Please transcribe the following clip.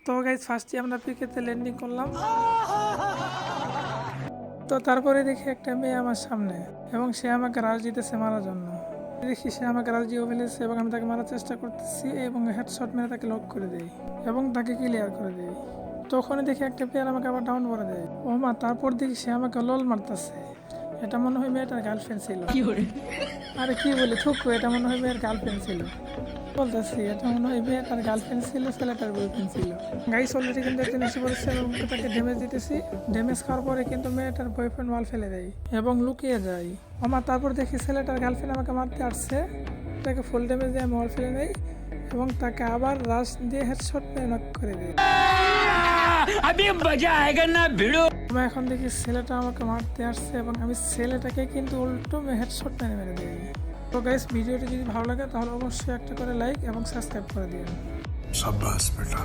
তো গাইস ফার্স্টে আমরা পিকেতে ল্যান্ডিং করলাম। তো তারপরে দেখি একটা মেয়ে আমার সামনে এবং সে আমাকে রাশ দিতেছে মারার জন্য। দেখি সে আমাকে রাশ দিয়ে ফেলেছে এবং আমি তাকে মারার চেষ্টা করতেছি এবং হেডশট মেরে তাকে লক করে দেই এবং তাকে ক্লিয়ার করে দেই। তখনই দেখি একটা প্লেয়ার আমাকে আবার ডাউন করে দেয়। ও মা, তারপর দেখি সে আমাকে লল মারতেছে। এটা মনে হয় মেয়েটার গার্লফ্রেন্ড ছিল। আরে কি বলি থুকু, এটা মনে হয় মেয়ের গার্লফ্রেন্ড ছিল। বলতেছি এটা মনে হয় মেয়েটার গার্লফ্রেন্ড ছিল, ছেলেটার বয়ফ্রেন্ড ছিল। গাইস অলরেডি কিন্তু একটা নেশে পড়েছে এবং তাকে ড্যামেজ দিতেছি। ড্যামেজ খাওয়ার পরে কিন্তু মেয়েটার বয়ফ্রেন্ড ওয়াল ফেলে দেয় এবং লুকিয়ে যায়। আমার তারপর দেখি ছেলেটার গার্লফ্রেন্ড আমাকে মারতে আসছে। তাকে ফুল ড্যামেজ দিয়ে আমি ওয়াল ফেলে নেই এবং তাকে আবার রাশ দিয়ে হেডশট মেরে নক করে দিই। আমি এখন দেখি ছেলেটা আমাকে মারতে আসছে এবং আমি ছেলেটাকে কিন্তু উল্টো হেডশট মেরে মেরে দিই। তো গাইস ভিডিওটি যদি ভালো লাগে তাহলে অবশ্যই একটা করে লাইক এবং সাবস্ক্রাইব করে দিন। शाबाश बेटा।